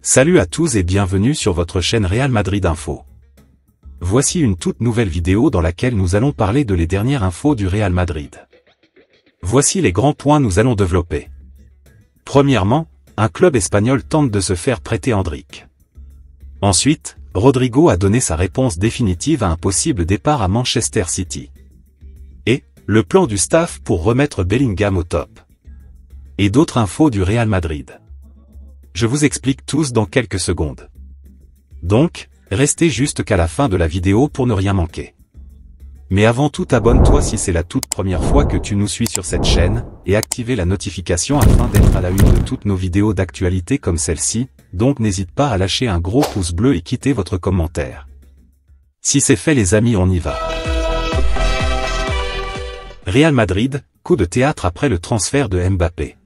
Salut à tous et bienvenue sur votre chaîne Real Madrid Info. Voici une toute nouvelle vidéo dans laquelle nous allons parler de les dernières infos du Real Madrid. Voici les grands points nous allons développer. Premièrement, un club espagnol tente de se faire prêter Endrick. Ensuite, Rodrigo a donné sa réponse définitive à un possible départ à Manchester City. Et, le plan du staff pour remettre Bellingham au top. Et d'autres infos du Real Madrid. Je vous explique tous dans quelques secondes. Donc, restez juste qu'à la fin de la vidéo pour ne rien manquer. Mais avant tout, abonne-toi si c'est la toute première fois que tu nous suis sur cette chaîne, et activez la notification afin d'être à la une de toutes nos vidéos d'actualité comme celle-ci, donc n'hésite pas à lâcher un gros pouce bleu et quitter votre commentaire. Si c'est fait les amis, on y va. Real Madrid, coup de théâtre après le transfert de Mbappé.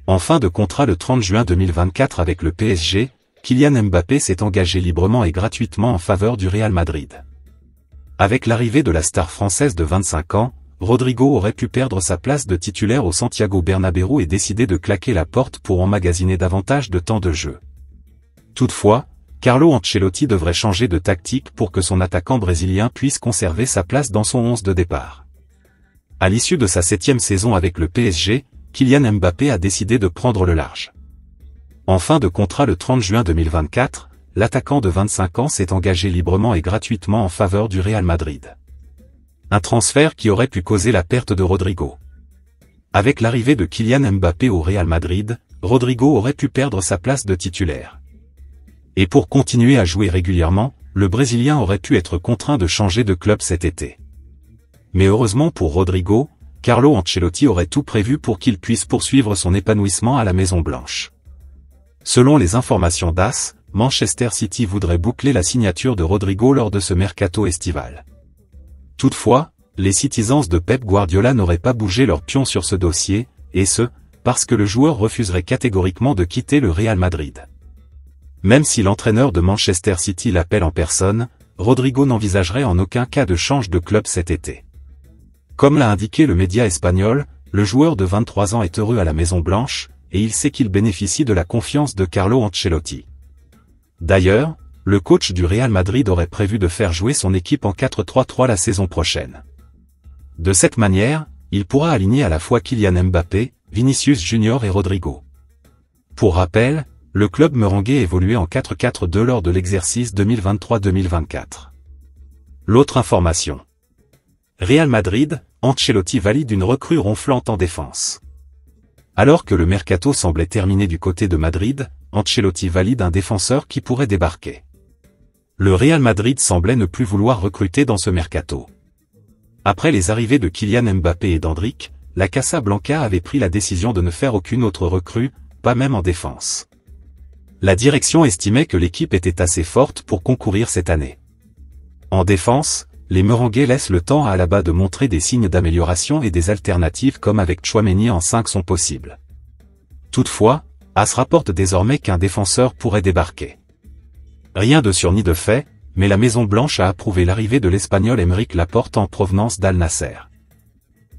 En fin de contrat le 30 juin 2024 avec le PSG, Kylian Mbappé s'est engagé librement et gratuitement en faveur du Real Madrid. Avec l'arrivée de la star française de 25 ans, Rodrigo aurait pu perdre sa place de titulaire au Santiago Bernabéu et décider de claquer la porte pour emmagasiner davantage de temps de jeu. Toutefois, Carlo Ancelotti devrait changer de tactique pour que son attaquant brésilien puisse conserver sa place dans son 11 de départ. À l'issue de sa 7e saison avec le PSG, Kylian Mbappé a décidé de prendre le large. En fin de contrat le 30 juin 2024, l'attaquant de 25 ans s'est engagé librement et gratuitement en faveur du Real Madrid. Un transfert qui aurait pu causer la perte de Rodrigo. Avec l'arrivée de Kylian Mbappé au Real Madrid, Rodrigo aurait pu perdre sa place de titulaire. Et pour continuer à jouer régulièrement, le Brésilien aurait pu être contraint de changer de club cet été. Mais heureusement pour Rodrigo, Carlo Ancelotti aurait tout prévu pour qu'il puisse poursuivre son épanouissement à la Maison-Blanche. Selon les informations d'AS, Manchester City voudrait boucler la signature de Rodrigo lors de ce mercato estival. Toutefois, les Citizens de Pep Guardiola n'auraient pas bougé leur pion sur ce dossier, et ce, parce que le joueur refuserait catégoriquement de quitter le Real Madrid. Même si l'entraîneur de Manchester City l'appelle en personne, Rodrigo n'envisagerait en aucun cas de changer de club cet été. Comme l'a indiqué le média espagnol, le joueur de 23 ans est heureux à la Maison-Blanche, et il sait qu'il bénéficie de la confiance de Carlo Ancelotti. D'ailleurs, le coach du Real Madrid aurait prévu de faire jouer son équipe en 4-3-3 la saison prochaine. De cette manière, il pourra aligner à la fois Kylian Mbappé, Vinicius Junior et Rodrigo. Pour rappel, le club merengue évoluait en 4-4-2 lors de l'exercice 2023-2024. L'autre information. Real Madrid, Ancelotti valide une recrue ronflante en défense. Alors que le mercato semblait terminé du côté de Madrid, Ancelotti valide un défenseur qui pourrait débarquer. Le Real Madrid semblait ne plus vouloir recruter dans ce mercato. Après les arrivées de Kylian Mbappé et d'Endrick, la Casa Blanca avait pris la décision de ne faire aucune autre recrue, pas même en défense. La direction estimait que l'équipe était assez forte pour concourir cette année. En défense, les merengues laissent le temps à Alaba de montrer des signes d'amélioration et des alternatives comme avec Tchouaméni en 5 sont possibles. Toutefois, AS rapporte désormais qu'un défenseur pourrait débarquer. Rien de sûr ni de fait, mais la Maison-Blanche a approuvé l'arrivée de l'Espagnol Aymeric Laporte en provenance d'Al Nasser.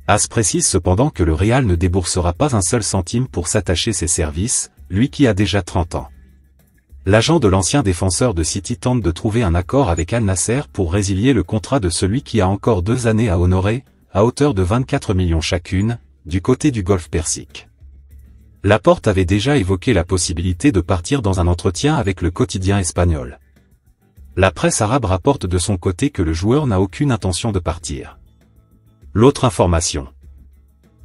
AS précise cependant que le Real ne déboursera pas un seul centime pour s'attacher ses services, lui qui a déjà 30 ans. L'agent de l'ancien défenseur de City tente de trouver un accord avec Al Nasser pour résilier le contrat de celui qui a encore 2 années à honorer, à hauteur de 24 millions chacune, du côté du Golfe Persique. Laporte avait déjà évoqué la possibilité de partir dans un entretien avec le quotidien espagnol. La presse arabe rapporte de son côté que le joueur n'a aucune intention de partir. L'autre information.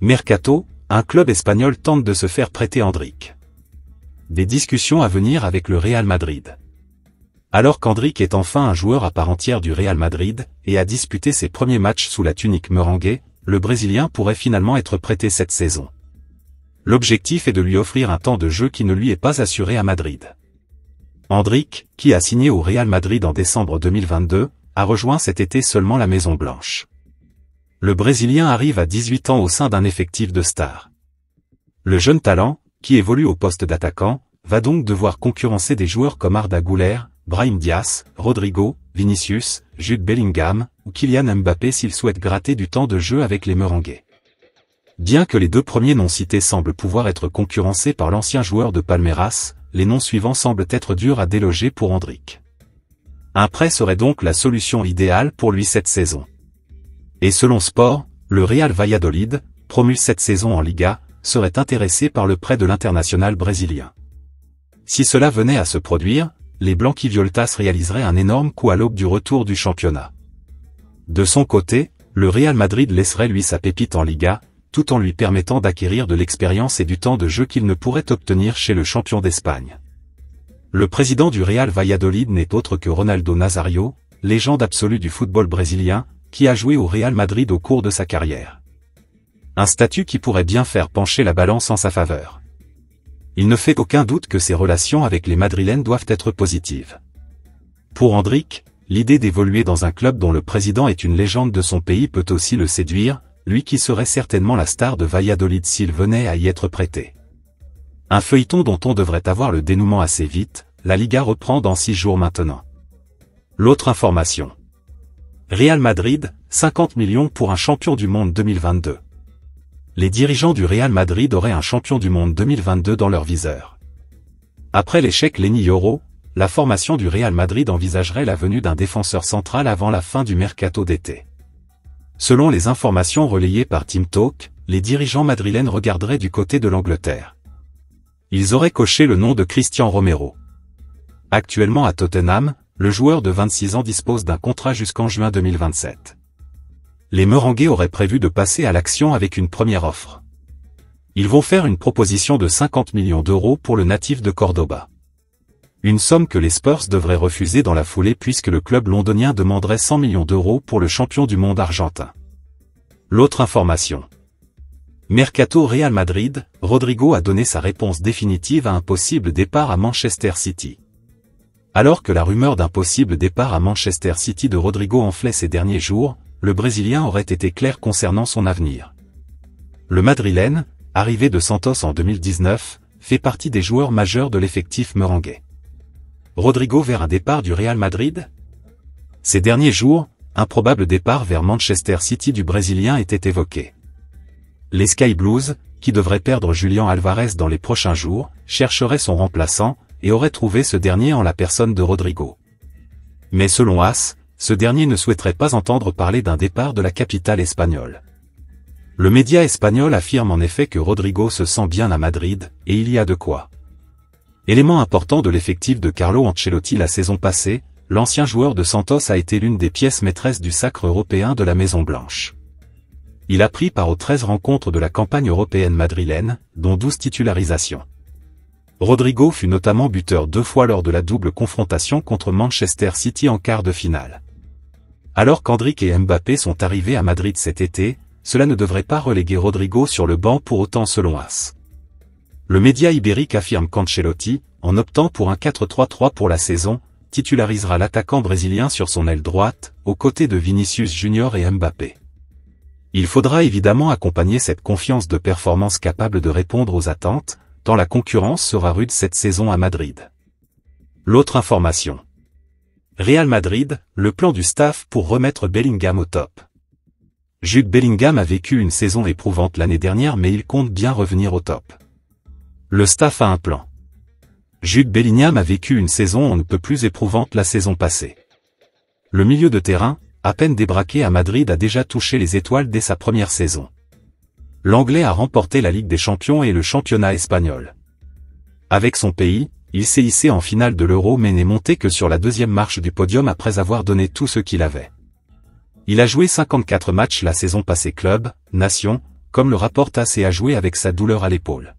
Mercato, un club espagnol tente de se faire prêter Endrick. Des discussions à venir avec le Real Madrid. Alors qu'Endrick est enfin un joueur à part entière du Real Madrid, et a disputé ses premiers matchs sous la tunique merengue, le Brésilien pourrait finalement être prêté cette saison. L'objectif est de lui offrir un temps de jeu qui ne lui est pas assuré à Madrid. Endrick, qui a signé au Real Madrid en décembre 2022, a rejoint cet été seulement la Maison-Blanche. Le Brésilien arrive à 18 ans au sein d'un effectif de stars. Le jeune talent, qui évolue au poste d'attaquant, va donc devoir concurrencer des joueurs comme Arda Güler, Brahim Diaz, Rodrigo, Vinicius, Jude Bellingham, ou Kylian Mbappé s'il souhaite gratter du temps de jeu avec les merengues. Bien que les deux premiers non cités semblent pouvoir être concurrencés par l'ancien joueur de Palmeiras, les noms suivants semblent être durs à déloger pour Endrick. Un prêt serait donc la solution idéale pour lui cette saison. Et selon Sport, le Real Valladolid, promu cette saison en Liga, serait intéressé par le prêt de l'international brésilien. Si cela venait à se produire, les Blanquivioltas réaliseraient un énorme coup à l'aube du retour du championnat. De son côté, le Real Madrid laisserait lui sa pépite en Liga, tout en lui permettant d'acquérir de l'expérience et du temps de jeu qu'il ne pourrait obtenir chez le champion d'Espagne. Le président du Real Valladolid n'est autre que Ronaldo Nazario, légende absolue du football brésilien, qui a joué au Real Madrid au cours de sa carrière. Un statut qui pourrait bien faire pencher la balance en sa faveur. Il ne fait aucun doute que ses relations avec les Madrilènes doivent être positives. Pour Endrick, l'idée d'évoluer dans un club dont le président est une légende de son pays peut aussi le séduire, lui qui serait certainement la star de Valladolid s'il venait à y être prêté. Un feuilleton dont on devrait avoir le dénouement assez vite, la Liga reprend dans 6 jours maintenant. L'autre information. Real Madrid, 50 millions pour un champion du monde 2022. Les dirigeants du Real Madrid auraient un champion du monde 2022 dans leur viseur. Après l'échec Lenny Yoro, la formation du Real Madrid envisagerait la venue d'un défenseur central avant la fin du mercato d'été. Selon les informations relayées par Team Talk, les dirigeants madrilènes regarderaient du côté de l'Angleterre. Ils auraient coché le nom de Cristian Romero. Actuellement à Tottenham, le joueur de 26 ans dispose d'un contrat jusqu'en juin 2027. Les Merengues auraient prévu de passer à l'action avec une première offre. Ils vont faire une proposition de 50 millions d'euros pour le natif de Cordoba. Une somme que les Spurs devraient refuser dans la foulée puisque le club londonien demanderait 100 millions d'euros pour le champion du monde argentin. L'autre information. Mercato Real Madrid, Rodrigo a donné sa réponse définitive à un possible départ à Manchester City. Alors que la rumeur d'un possible départ à Manchester City de Rodrigo enflait ces derniers jours, le Brésilien aurait été clair concernant son avenir. Le Madrilène, arrivé de Santos en 2019, fait partie des joueurs majeurs de l'effectif merengue. Rodrigo vers un départ du Real Madrid? Ces derniers jours, un probable départ vers Manchester City du Brésilien était évoqué. Les Sky Blues, qui devraient perdre Julián Alvarez dans les prochains jours, chercheraient son remplaçant, et auraient trouvé ce dernier en la personne de Rodrigo. Mais selon AS, ce dernier ne souhaiterait pas entendre parler d'un départ de la capitale espagnole. Le média espagnol affirme en effet que Rodrigo se sent bien à Madrid, et il y a de quoi. Élément important de l'effectif de Carlo Ancelotti la saison passée, l'ancien joueur de Santos a été l'une des pièces maîtresses du sacre européen de la Maison Blanche. Il a pris part aux 13 rencontres de la campagne européenne madrilène, dont 12 titularisations. Rodrigo fut notamment buteur 2 fois lors de la double confrontation contre Manchester City en quart de finale. Alors qu'Endrick et Mbappé sont arrivés à Madrid cet été, cela ne devrait pas reléguer Rodrigo sur le banc pour autant selon AS. Le média ibérique affirme qu'Ancelotti, en optant pour un 4-3-3 pour la saison, titularisera l'attaquant brésilien sur son aile droite, aux côtés de Vinicius Junior et Mbappé. Il faudra évidemment accompagner cette confiance de performance capable de répondre aux attentes, tant la concurrence sera rude cette saison à Madrid. L'autre information. Real Madrid, le plan du staff pour remettre Bellingham au top. Jude Bellingham a vécu une saison éprouvante l'année dernière mais il compte bien revenir au top. Le staff a un plan. Jude Bellingham a vécu une saison on ne peut plus éprouvante la saison passée. Le milieu de terrain, à peine débraqué à Madrid a déjà touché les étoiles dès sa première saison. L'Anglais a remporté la Ligue des Champions et le championnat espagnol. Avec son pays, il s'est hissé en finale de l'Euro mais n'est monté que sur la deuxième marche du podium après avoir donné tout ce qu'il avait. Il a joué 54 matchs la saison passée club, nation, comme le rapporte AS et a joué avec sa douleur à l'épaule.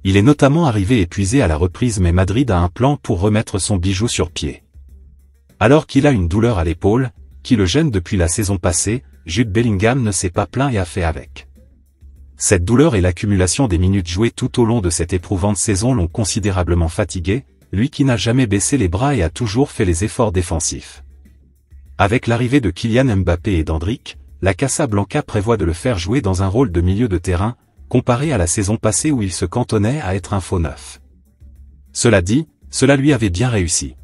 Il est notamment arrivé épuisé à la reprise mais Madrid a un plan pour remettre son bijou sur pied. Alors qu'il a une douleur à l'épaule, qui le gêne depuis la saison passée, Jude Bellingham ne s'est pas plaint et a fait avec. Cette douleur et l'accumulation des minutes jouées tout au long de cette éprouvante saison l'ont considérablement fatigué, lui qui n'a jamais baissé les bras et a toujours fait les efforts défensifs. Avec l'arrivée de Kylian Mbappé et d'Endrick, la Casablanca prévoit de le faire jouer dans un rôle de milieu de terrain, comparé à la saison passée où il se cantonnait à être un faux neuf. Cela dit, cela lui avait bien réussi.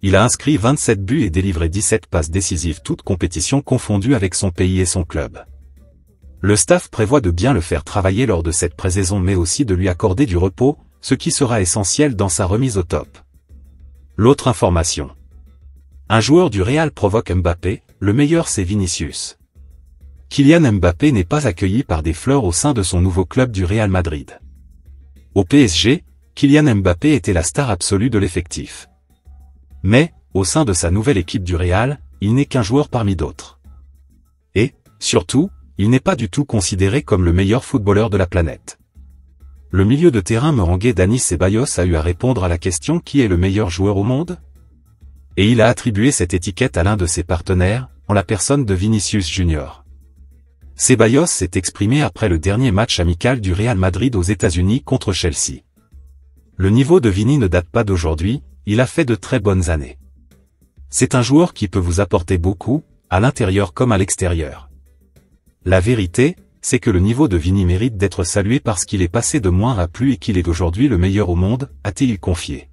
Il a inscrit 27 buts et délivré 17 passes décisives toutes compétitions confondues avec son pays et son club. Le staff prévoit de bien le faire travailler lors de cette pré-saison mais aussi de lui accorder du repos, ce qui sera essentiel dans sa remise au top. L'autre information. Un joueur du Real provoque Mbappé, le meilleur c'est Vinicius. Kylian Mbappé n'est pas accueilli par des fleurs au sein de son nouveau club du Real Madrid. Au PSG, Kylian Mbappé était la star absolue de l'effectif. Mais, au sein de sa nouvelle équipe du Real, il n'est qu'un joueur parmi d'autres. Et, surtout, il n'est pas du tout considéré comme le meilleur footballeur de la planète. Le milieu de terrain merengue Dani Ceballos a eu à répondre à la question qui est le meilleur joueur au monde? Et il a attribué cette étiquette à l'un de ses partenaires, en la personne de Vinicius Junior. Ceballos s'est exprimé après le dernier match amical du Real Madrid aux États-Unis contre Chelsea. Le niveau de Vini ne date pas d'aujourd'hui, il a fait de très bonnes années. C'est un joueur qui peut vous apporter beaucoup, à l'intérieur comme à l'extérieur. La vérité, c'est que le niveau de Vini mérite d'être salué parce qu'il est passé de moins à plus et qu'il est aujourd'hui le meilleur au monde, a-t-il confié.